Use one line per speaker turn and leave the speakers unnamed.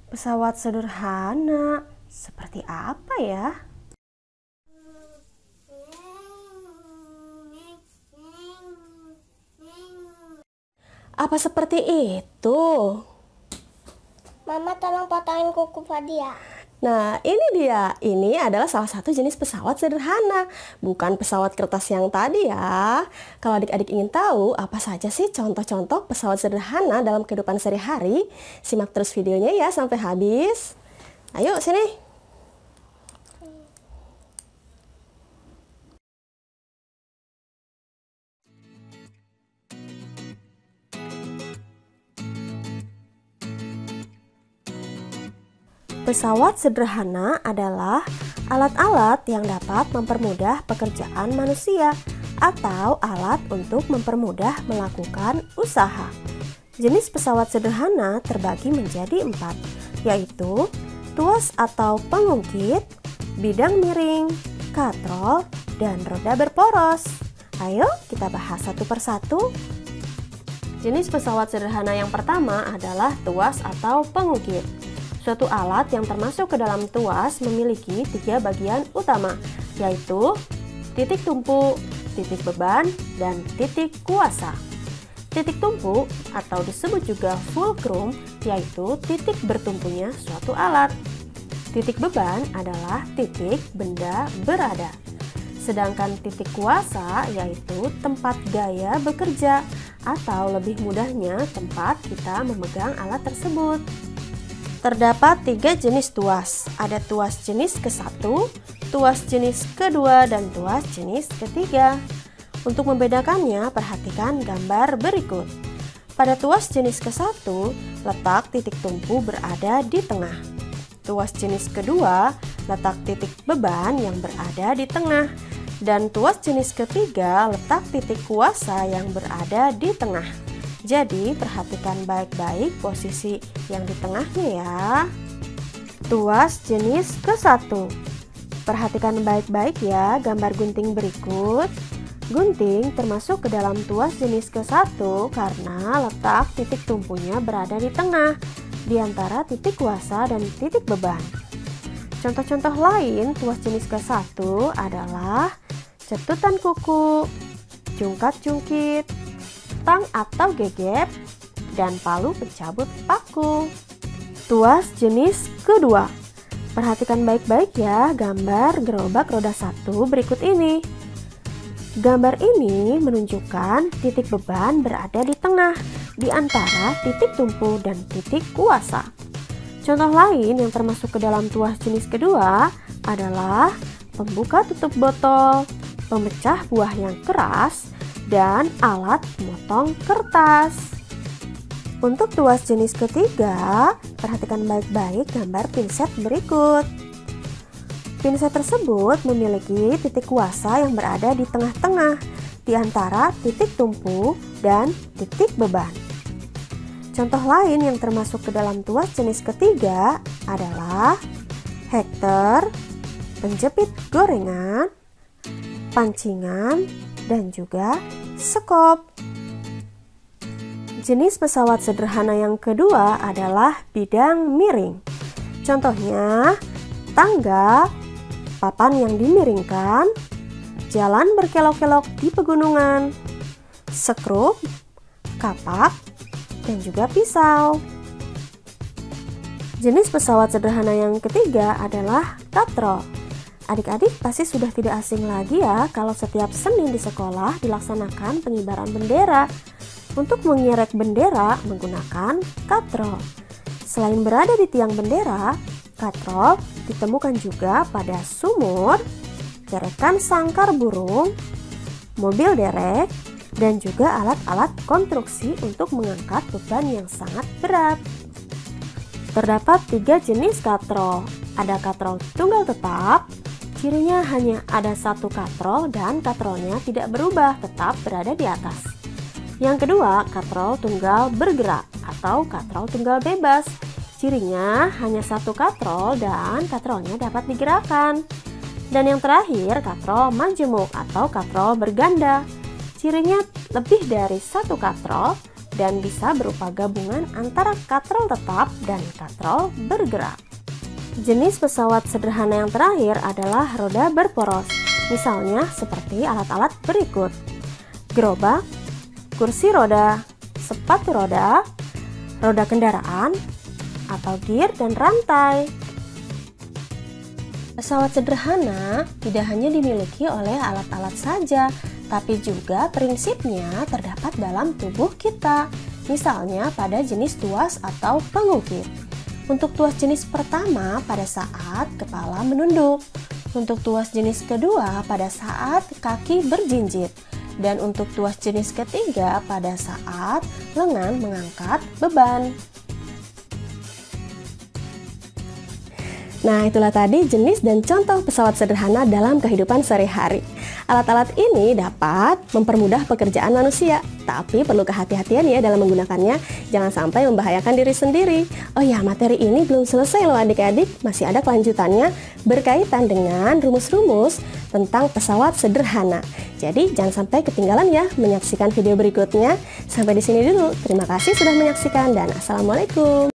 Pesawat sederhana seperti apa ya? Apa seperti itu?
Mama tolong potongin kuku Fadia.
Nah, ini dia. Ini adalah salah satu jenis pesawat sederhana, bukan pesawat kertas yang tadi ya. Kalau adik-adik ingin tahu apa saja sih contoh-contoh pesawat sederhana dalam kehidupan sehari-hari, simak terus videonya ya sampai habis. Ayo sini. Pesawat sederhana adalah alat-alat yang dapat mempermudah pekerjaan manusia atau alat untuk mempermudah melakukan usaha. Jenis pesawat sederhana terbagi menjadi 4, yaitu tuas atau pengungkit, bidang miring, katrol, dan roda berporos. Ayo kita bahas satu persatu. Jenis pesawat sederhana yang pertama adalah tuas atau pengungkit. Suatu alat yang termasuk ke dalam tuas memiliki 3 bagian utama, yaitu titik tumpu, titik beban, dan titik kuasa. Titik tumpu atau disebut juga fulcrum, yaitu titik bertumpunya suatu alat. Titik beban adalah titik benda berada. Sedangkan titik kuasa yaitu tempat gaya bekerja, atau lebih mudahnya tempat kita memegang alat tersebut. Terdapat 3 jenis tuas. Ada tuas jenis ke-1, tuas jenis ke-2, dan tuas jenis ke-3. Untuk membedakannya, perhatikan gambar berikut. Pada tuas jenis ke-1, letak titik tumpu berada di tengah. Tuas jenis ke-2, letak titik beban yang berada di tengah. Dan tuas jenis ke-3, letak titik kuasa yang berada di tengah. Jadi, perhatikan baik-baik posisi yang di tengahnya ya. Tuas jenis ke-1. Perhatikan baik-baik ya gambar gunting berikut. Gunting termasuk ke dalam tuas jenis ke-1 karena letak titik tumpunya berada di tengah, di antara titik kuasa dan titik beban. Contoh-contoh lain tuas jenis ke-1 adalah cetutan kuku, jungkat-jungkit, tang atau gegep, dan palu pencabut paku. Tuas jenis kedua. Perhatikan baik-baik ya gambar gerobak roda 1 berikut ini. Gambar ini menunjukkan titik beban berada di tengah, di antara titik tumpu dan titik kuasa. Contoh lain yang termasuk ke dalam tuas jenis kedua adalah pembuka tutup botol, pemecah buah yang keras, dan alat memotong kertas. Untuk tuas jenis ketiga, perhatikan baik-baik gambar pinset berikut. Pinset tersebut memiliki titik kuasa yang berada di tengah-tengah, di antara titik tumpu dan titik beban. Contoh lain yang termasuk ke dalam tuas jenis ketiga adalah hektar, penjepit gorengan, pancingan, dan juga sekop. Jenis pesawat sederhana yang kedua adalah bidang miring. Contohnya, tangga, papan yang dimiringkan, jalan berkelok-kelok di pegunungan, sekrup, kapak, dan juga pisau. Jenis pesawat sederhana yang ketiga adalah katrol. Adik-adik pasti sudah tidak asing lagi ya kalau setiap Senin di sekolah dilaksanakan pengibaran bendera. Untuk mengerek bendera menggunakan katrol. Selain berada di tiang bendera, katrol ditemukan juga pada sumur, gerekan sangkar burung, mobil derek, dan juga alat-alat konstruksi untuk mengangkat beban yang sangat berat. Terdapat 3 jenis katrol. Ada katrol tunggal tetap. Cirinya hanya ada satu katrol dan katrolnya tidak berubah, tetap berada di atas. Yang kedua, katrol tunggal bergerak atau katrol tunggal bebas. Cirinya hanya satu katrol dan katrolnya dapat digerakkan. Dan yang terakhir, katrol majemuk atau katrol berganda. Cirinya lebih dari satu katrol dan bisa berupa gabungan antara katrol tetap dan katrol bergerak. Jenis pesawat sederhana yang terakhir adalah roda berporos, misalnya seperti alat-alat berikut: gerobak, kursi roda, sepatu roda, roda kendaraan, atau gear dan rantai. Pesawat sederhana tidak hanya dimiliki oleh alat-alat saja, tapi juga prinsipnya terdapat dalam tubuh kita, misalnya pada jenis tuas atau pengukir. Untuk tuas jenis pertama pada saat kepala menunduk, untuk tuas jenis kedua pada saat kaki berjinjit, dan untuk tuas jenis ketiga pada saat lengan mengangkat beban. Nah, itulah tadi jenis dan contoh pesawat sederhana dalam kehidupan sehari-hari. Alat-alat ini dapat mempermudah pekerjaan manusia, tapi perlu kehati-hatian ya dalam menggunakannya, jangan sampai membahayakan diri sendiri. Oh ya, materi ini belum selesai loh adik-adik, masih ada kelanjutannya berkaitan dengan rumus-rumus tentang pesawat sederhana. Jadi jangan sampai ketinggalan ya menyaksikan video berikutnya. Sampai di sini dulu, terima kasih sudah menyaksikan dan assalamualaikum.